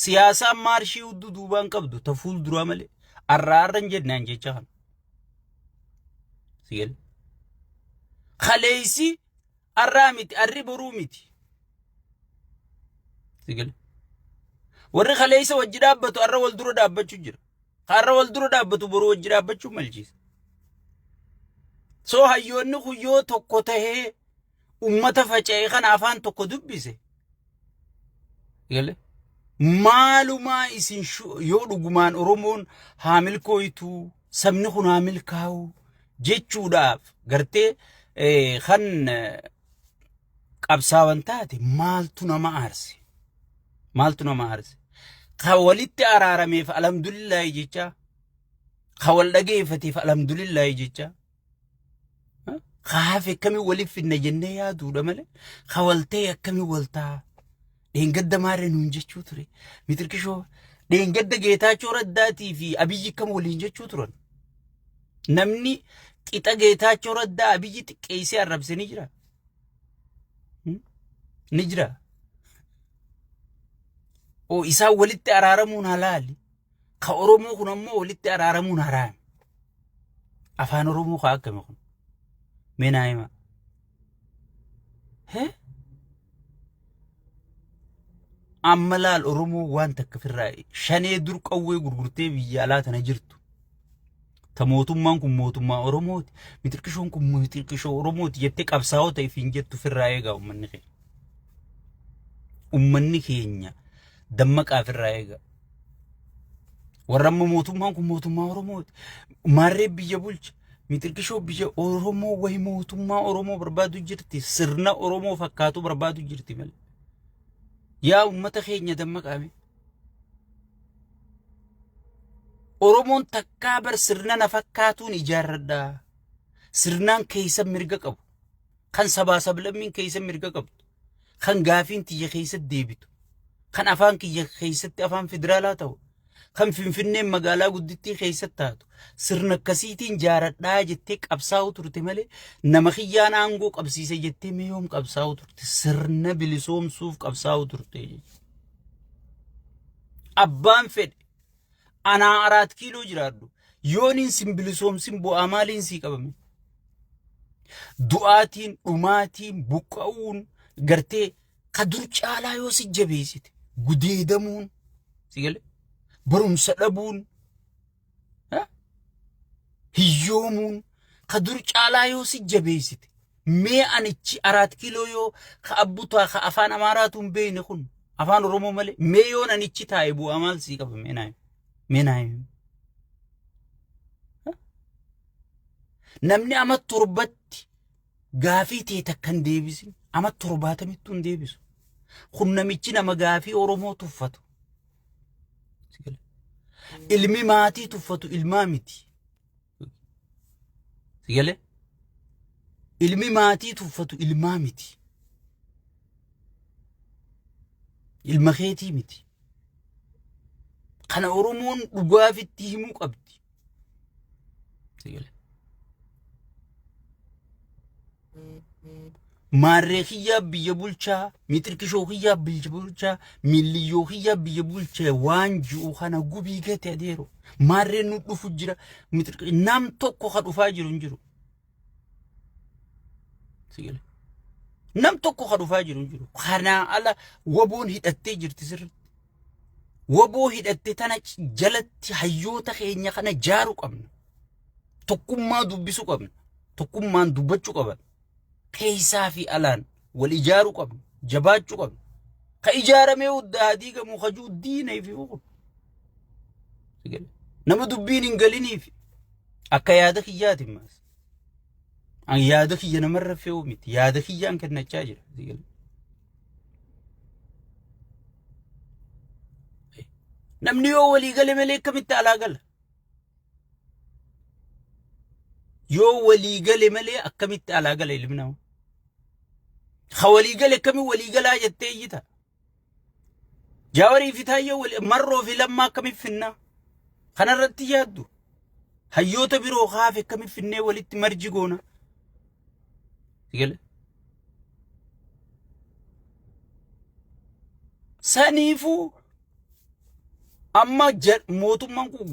Siyasa marshii uddu duubaan qabdu ta fuulduraa malee arraarran jennaan jecha kan sigal khaleeysi arraa miti arri boruu miti sigal warri khaleeysa wajji dhaabbatu arra wal dura dhaabbachuu jira arra wal dura dhaabbatu boruu wajji dhaabbachuu malchiisa soo hayyoonni kuyyoo tokko tahee ummata faca'ee kan afaan tokko dubbise sigal maalumaa isin yoo dhugumaan oromoon haamil kooytu sabni kun haamil kaawu jechuudhaaf gartee kan qabsaawan taate maaltu nama aarse ka walitti araarameef alhamdulillah jecha ka wal dhageeffateef alhamdulillah jecha kaafe akkami waliif finna jennee yaaduudha malee ka waltee akkami waltaa dheengadda maarree nuun jechuu ture mitirkishoo dheengadda Geetaachoo Raddaatii fi Abiyyi kam waliin jechuu turan namni qixa Geetaachoo Raddaa Abiyyi xiqqeessee arrabse ni jira oo isaan walitti araaramuun halaali ka Oromoo kun ammoo walitti araaramuun haraam afaan Oromoo ka akkami kun meenaayima ammalaal Oromoo waan takka firraa shanee dur qawwee gurgurtee biyya alaa tana jirtu ta mootummaan kun mootummaa Oromooti mitirkishoon kun mitirkishoo Oromooti jettee qabsaa'oo ta'e fiin jettu firraa eegaa ummanni keenya dammaqaa firraa eegaa warra amma mootummaan kun mootummaa Oromooti maarree biyya bulcha mitirkishoo biyya Oromoo wayi mootummaa Oromoo barbaadu jirti sirna Oromoo fakkaatu barbaadu jirti malee yaa ummata keenya dammaqaame Oromoon takkaa bar sirna na fakkaatuun ijaarradhaa sirnaan keessa mirga qabu kan sabaa sablammiin keessa mirga qabdu kan gaafiin tiyya keessa deebitu kan afaan kiyya keessatti afaan federaalaa ta'u kan Finfinneen magaalaa guddittii keessatti taatu sirna akkasiitiin jaaradhaa jettee qabsaa'u turte malee nama kiyyaan aangoo qabsiise jettee meeyoom qabsaa'u turte sirna bilisoomsuuf qabsaa'u turte abbaan fedhe anaa 4 kiiloo jiraadhu yooniin sin bilisoomsin bu'aa maaliin sii qabame du'aatiin dhumaatiin buqqa'uun gartee ka dur caalaa yoo si jabeessite gudeedamuun sigale barumsa dhabuun hiyyoomuun ka dur caalaa yoo si jabeessite mee anichi 4 kiiloo yoo ka abbutaa ka afaan amaaraatuun beeyne kun afaan Oromoo malee mee yoon anichi taa'e bu'aa maal sii qabame meenaayim namni ama 7tti gaafii ta'e takkan deebisin ama 70 tun deebisu kun namichi nama gaafii Oromoo tuffatu ilmi maatii tuffatu ilmaa miti sigale ilmi maatii tuffatu ilmaa miti ilma keetii miti kana Oromoon dhugaafitti himuu qabdi sigale maarree kiyyaa biyya bulchaa mitirkishoo kiyyaa biyya bulchaa miliyyoo kiyyaa biyya bulchaa waan ji'u kana gubii gate adeero maarree nu dhufu jira nam tokko ka dhufaa jiru hin jiru sigale nam tokko ka dhufaa jiru hin jiru kana ala waboon hidhattee jirti sirriitti waboo hidhatte tana jalatti hayyoota keenya kana jaaru qabna tokkummaa dubbisu qabna tokkummaan dubbachuu qabna keessaa fi alaan wal ijaaru qabna jabaachuu qabna ka ijaaramee uddaa diigamu hajuu diinee fi uqu sigale nama dubbiin hin galiniif akka yaada kiyyaatiin maas an yaada kiyya namarra fe'u miti yaada kiyyaan kennachaa jira sigale namni yoo walii gale malee akkamitti alaa gala yoo walii gale malee akkamitti alaa gala ilmi namaa ha walii gale akkami walii galaa jettee iyyita jaawarii fi taayyee marroo fi lammaa akkamitti finna kanarratti yaaddu hayyoota biroo haafe akkamitti finnee walitti marji goona sigale saniifuu amma mootummaan kun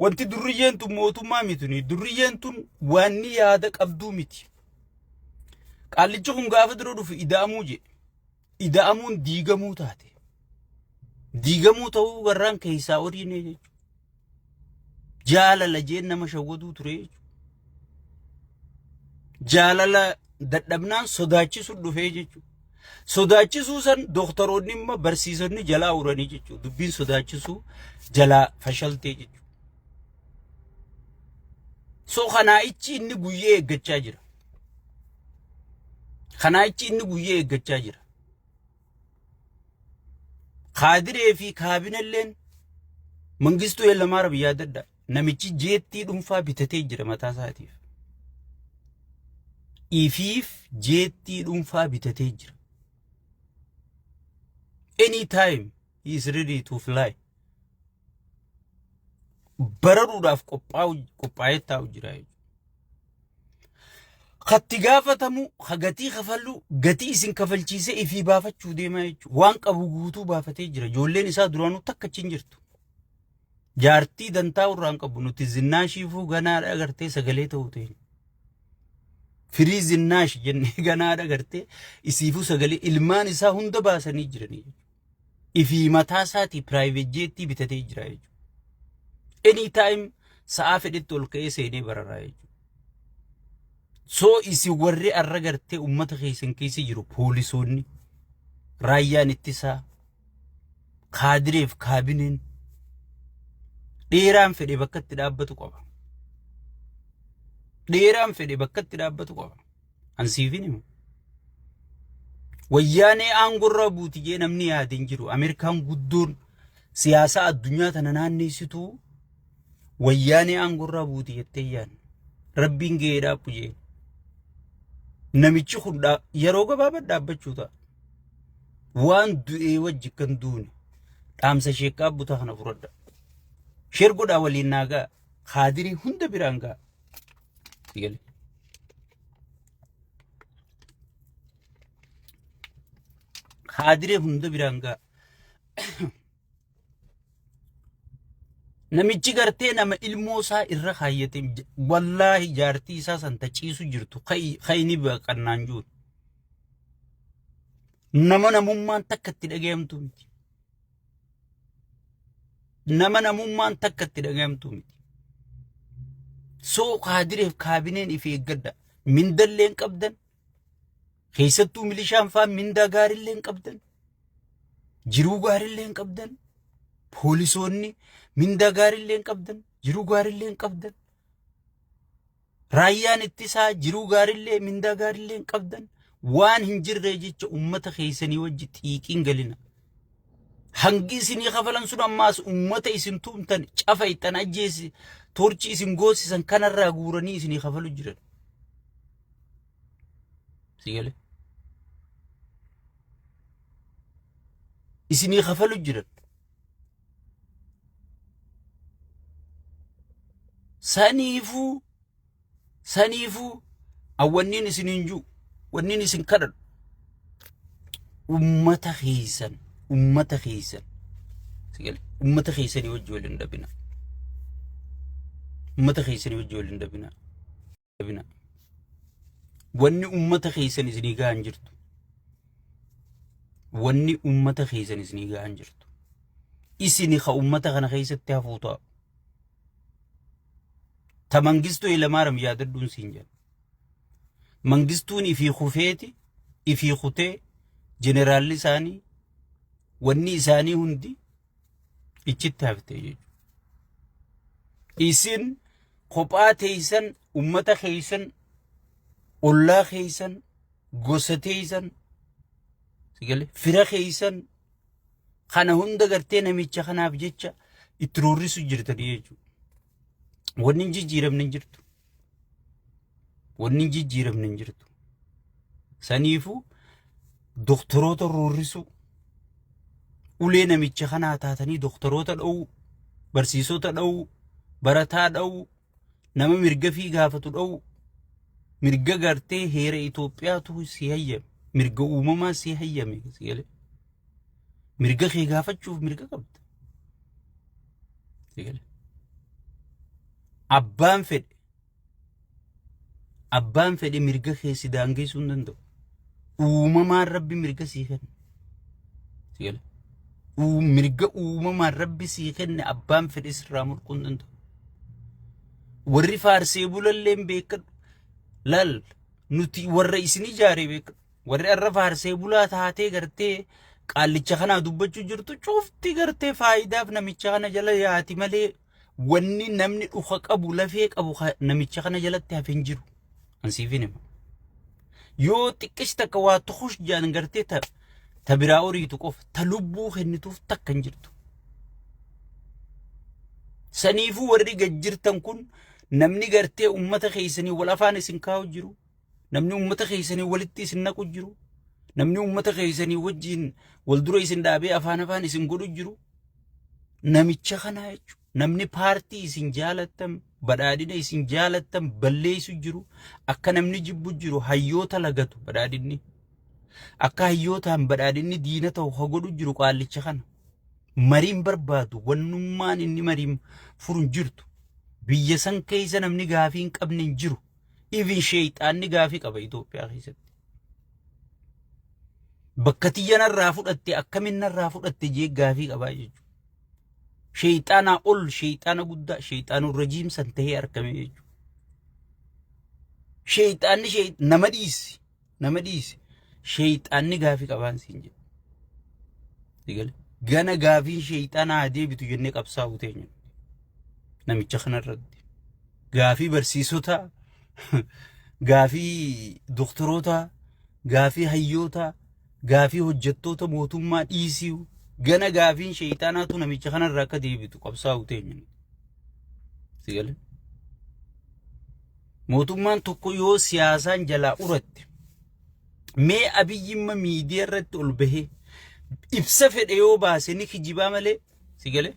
wanti durriyyeen tun mootummaa mituni durriyyeen tun wanni yaada qabduu miti qaallichi kun gaafa dura dhufu ida'amuu je ida'amuun diigamuu taate diigamuu ta'uu warraan keessaa oriine jechuudha jaalala jeen nama shawwaduu ture jechuudha jaalala dadhabnaan sodaachisuu dhufee jechuudha sodaachisuu san doktoroonni immoo barsiisonni jalaa uranii jechuudha dubbiin sodaachisuu jalaa fashaltee jechuudha so kanaa'ichi inni guyyee eeggachaa jira kanaa'ichi inni guyyee eeggachaa jira Kaadiree fi kaabinelleen Mangistuu Hayilamaariyaam yaadadha namichi jeettii dhuunfaa bitatee jira mataa isaatiif ifiif jeettii dhuunfaa bitatee jira anytime he is ready to fly bararuudhaaf qophaa'ee taa'u jira Khatti gaafatamu hagatii kafallu gatii isin kafalchiise ifii baafachuu deemaa jechuudha waan qabu guutuu baafatee jira ijoolleen isaa duraanuu takkachin jirtu jaartii dantaa urraan qabu nuti zinnaashiifuu ganaadha agartee sagalee ta'uu ta'e firii zinnaash jennee ganaadha agartee isiifuu sagalee ilmaan isaa hunda baasanii jiranii ifii mataa isaatii private jettii bitatee jira jechuudha anytime sa'a fedhetti ol ka'ee seenee bararaa jechuudha so isi warri arra gartee ummata keessan keessa jiru poolisoonni raayyaan ittisaa kaadireef kaabineen dheeraan fedhe bakka itti dhaabbatu qaba dheeraan fedhe bakka itti dhaabbatu qaba ansiifin himu wayyaanee aangorraa buuti jee namni yaadeen jiru Ameerikaan guddoon siyaasa addunyaa tana naanneessituu wayyaanee aangorraa buuti jettee yaan rabbiin gahee dhaabbu jee namichi kun yeroo gabaabaa dhaabbachuu ta'a waan du'ee wajji kan duune dhaamsa sheekaa butaa kana furadha shergodhaa waliin naagaa kaadirii hunda biraan gaa kaadirii hunda biraan gaa namichi gartee nama ilmoo isaa irra kaayyate wallahi jaartii isaa san taciisu jirtu khayni baqannaan jiru nama namummaan takka itti dhagayamtu miti nama namummaan takka itti dhagayamtu miti soo kaadireef kaabineen ifi eeggadha mindalleen qabdan keessattuu milishaan faa mindaa gaarilleen qabdan jiruu gaarilleen qabdan poolisoonni mindaa gaarilleen qabdan jiruu gaarilleen qabdan raayyaan ittisaa jiruu gaarillee mindaa gaarilleen qabdan waan hin jirre jecha ummata keessanii wajji xiiqiin galina hangi isinii kafalan sun ammaas ummata isin tuumtan cafaytan ajjeesi torchi isin goosisan kanarraa guuranii isinii kafalu jiran sigale isinii kafalu jiran saniifuu awwanniin isiniin jiru wanniin isin kadhadhu ummata keessan sigale ummata keessanii wajji waliin dhabina ummata keessanii wajji waliin dhabina wanni ummata keessan isinii gahan jirtu wanni ummata keessan isinii gahan jirtu isini ka ummata kana keessatti hafuu ta'a ta Mangistuu Hayilamaariyaam yaadadhuun siin jedha Mangistuun ifii kufeeti ifii kutee jeneraalli isaanii wanni isaanii hundi ichitti haftee jechuudha isin kophaa teeysan ummata keessan ollaa keessan gosa teeysan sigale fira keessan kana hunda gartee namicha kanaaf jecha itti roorrisu jirtanii jechuudha wanni jijjiiramne jirtu wanni jijjiiramne jirtu saniifu doktoroota roorrisu ulee namicha kanaa taatanii doktoroota dha'u barsiisota dha'u barataa dha'u nama mirga fi gaafatu dha'u mirga gartee heera Itoophiyaatu si hayyame mirga uumamaa si hayyame sigale mirga kee gaafachuuf mirga qabda sigale abbaan fedhe mirga keessi daangeessuu hin danda'u uumamaan rabbi mirga sii kenne sigale mirga uumamaan rabbi sii kenne abbaan fedhe sirraa mulquu hin danda'u warri faarsee bulalleen beekadhu lal nuti warra isin ijaaree beekadhu warri arra faarsee bulaa taatee gartee qaallicha kana dubbachuu jirtu cufti gartee faayidaaf namicha kana jala yaati malee wanni namni dhufa qabu lafee qabu namicha kana jalatti hafin jiru ansiifin hima yoo xiqqis takka waa tuqush jaan gartee ta biraa oriitu qofa ta lubbuu kennituuf takka hin jirtu saniifuu warri gajjirtan kun namni gartee ummata keessanii wal afaan isin kaa'u jiru namni ummata keessanii walitti isin naqu jiru namni ummata keessanii wajjin wal dura isin dhaabee afaan isin godhu jiru namicha kana jechuudha namni paartii isin jaalattan badhaadhina isin jaalattan balleessu jiru akka namni jibbu jiru hayyoota lagatu badhaadhinni akka hayyootaan badhaadhinni diina ta'u ha godhu jiru qaallicha kana mariin barbaadu wannummaan inni mariin furun jirtu biyya san keessa namni gaafii hin qabne hin jiru even sheeyxaanni gaafii qaba Itoophiyaa keessatti bakka tiyyanarraa fudhatte akkaminarraa fudhatte jee gaafii qabaa jechuudha sheeyxaana ol sheeyxaana guddaa sheeyxaanun rajiim san tahee argame jechuudha sheeyxaanni nama dhiisi sheeyxaanni gaafii qabaan siin jedhu gana gaafiin sheeyxaana deebitu jennee qabsaa'u teenya namicha kanarratti gaafii barsiisota gaafii doktoroota gaafii hayyoota gaafii hojjettoota mootummaa dhiisii gana gaafiin sheeyxaanaatu namicha kanarraa akka deebitu qabsaa'u teenya sigale mootummaan tokko yoo siyaasaan jalaa uratte mee abiyyimma miidiyaa irratti ol bahee ibsa fedhe yoo baase ni kijibaa malee sigale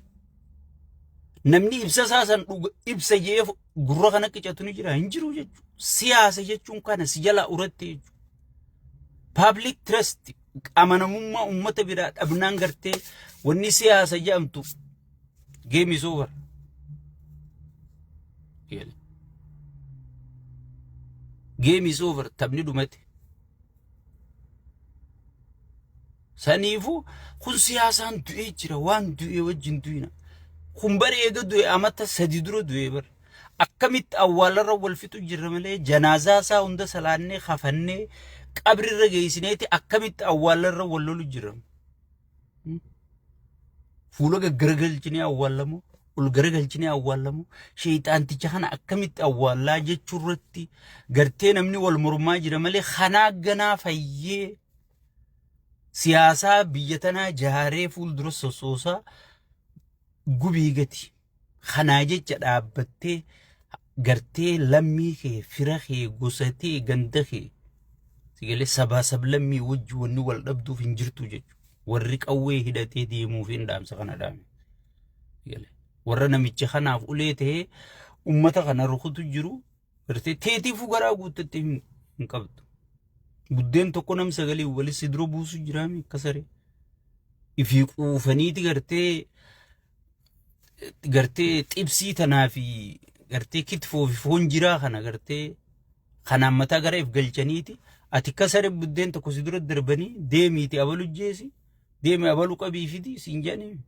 namni ibsa saasan ibsa jee gurra kana qicatu ni jira hin jiru jechuudha siyaasa jechuun kana si jalaa uratte jechuudha public trust amanamummaa ummata biraa dhabnaan gartee wanni siyaasa jedhamtu game is over game is over taphni dhumate saniifu kun siyaasaan du'ee jira waan du'ee wajjin du'ina kun bareega du'e amata sadi dura du'e bar akkamitti awwaalarra wal fixu jirra malee janaazaa isaa hunda salaannee khafannee qabrirra geessineeti akkamitti awwaalarra wal lolu jirra fuula gaggaragalchinee awwaalamu ul garagalchinee awwaalamu sheeyxaanticha kana akkamitti awwaalaa jechuurratti gartee namni wal mormaa jira malee kanaa ganaa fayyee siyaasaa biyya tanaa jaaree fuuldura sosoosaa gubii gati kanaa jecha dhaabbattee gartee lammii kee fira kee gosatee ganda kee sigale sabaa sablammii wajji wanni wal dhabduuf hin jirtu jechu warri qawwee hidhatee deemuuf hin dhaamsa kana dhaame sigale warra namicha kanaaf ulee ta'ee ummata kana rukutu jiru gartee teetiifuu garaa guuttatte hin qabdu buddeen tokko nam sagalee walis sidro buusu jiraami akkasare ifii quufaniiti gartee xibsii tanaa fi gartee kitfoo fi foon jiraa kana gartee kanaan mataa gara if galchaniiti ati kasare buddeen tokko sidro darbanii deemiiti abalu jeesi deemi abalu qabii fidi siin jedhani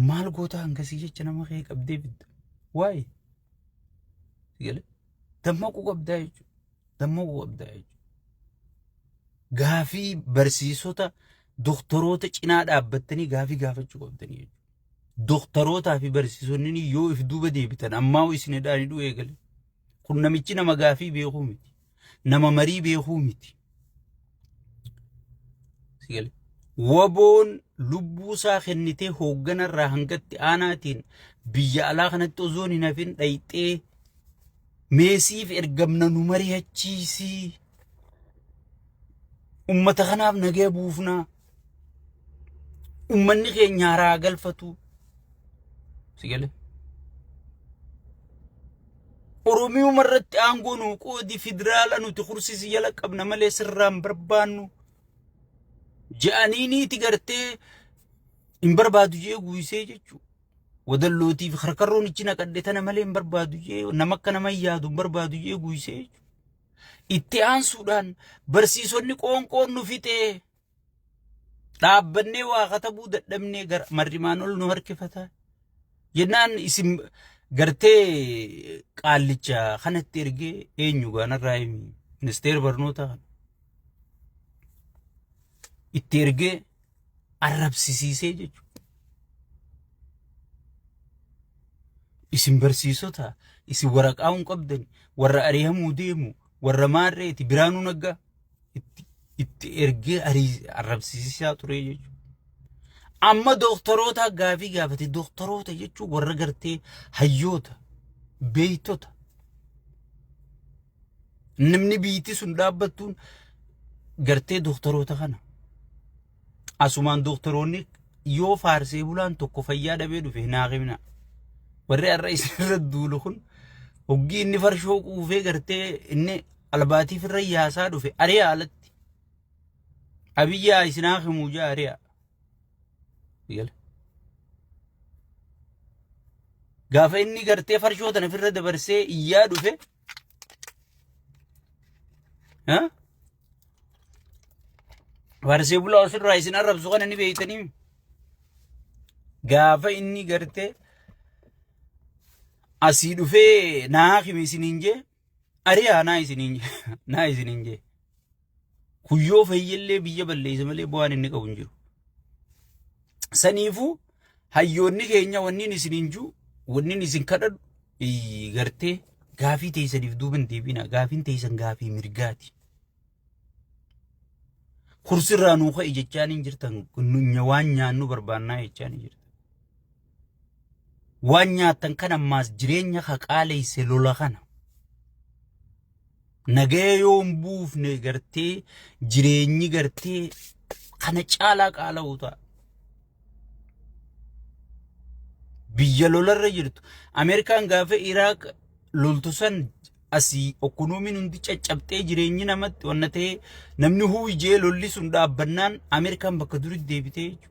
maal goota hangasii jecha nama kee qabdee bidda waay sigale dammaquu qabdaa jechuudha gaafii barsiisota doktoroota cinaa dhaabbattanii gaafii gaafachuu qabdanii jechuudha doktorootaa fi barsiisonni yoo if duuba deebitan ammaa isin dhaanii dhuu eegale kun namichi nama gaafii beekuu miti nama marii beekuu miti sigale waboon lubbuu isaa kennitee hoogganarraa hangatti aanaatiin biyya alaa kanatti ozoon hin hafin dhayxee meesiif ergamna nu mari'achiisii ummata kanaaf nagee buufnaa ummanni keenya haaraa galfatu sigale Oromiyaa marratti aangoo nu qoodi federaala nuti kursisi jala qabna malee sirraan barbaannu ja'aniiniiti gartee hin barbaadu jee guisee jechuudha ودلوتي في خركرون إتشنا قدتنا ملين بربادو جي نمكنا ما يادو بربادو جي قويسي إتيان سودان برسيسوني كون نفيته dhaabbanne waa katabuu dadhabnee gar marrimaan ol nu harkifata jennaan isin gartee qaallicha kanatti ergee eenyu gaanarraa himi ministeera barnoota itti ergee arrabsisiisee jechuudha. Isin barsiisota isin waraqaa hin qabdan warra ari'amuu deemu warra maarreeti Biraanuu Naggaa itti ergee arrabsiisaa ture jechuudha. Amma doktoroota gaafii gaafate doktoroota jechuun warra gartee hayyoota beeytota namni biitti sun dhaabbattuun gartee doktoroota kana asumaan doktoroonni yoo faarsee bulaan tokko fayyaa dhabee dhufe naaqimna warri har'a isirra duulu kun hoggii inni farshoo quufee gartee inni albaatiif irra yaasaa dhufe ari'a alatti abiyyaa isinaa himuu jaa ari'a gaafa inni gartee farshoo tana firra dabarsee iyyaa dhufe faarsee bulaa osirraa isin arrabsu kana ni beeytanii gaafa inni gartee asii dhufee naa himi isiniin jee ari'a naa isiniin jee kuyyoo fayyillee biyya balleessa malee bu'aan inni qabu hin jiru. Saniifuu hayyoonni keenya wanniin isiniin jiru wanniin isin kadhadhu gartee gaafii teessaniif duuban deebina gaafiin teessan gaafii mirgaati. Kursirraa nuu ka'e jechaan hin jirtan waan nyaannu barbaannaa jechaan hin jirtan. Waan nyaattan kan ammaas jireenya haqaaleesse lola kana. Nagaya yoon buufne gartee jireenyi gartee kana caalaa qaala'uu ta'a. Biyya lolarra jirtu Ameerikaan gaafa Iraaq loltu san asii ekonomiin hundi caccabtee jireenyi namatti wanna ta'e namni huujee lolli sun dhaabbannaan Ameerikaan bakka duritti deebitee jechuudha.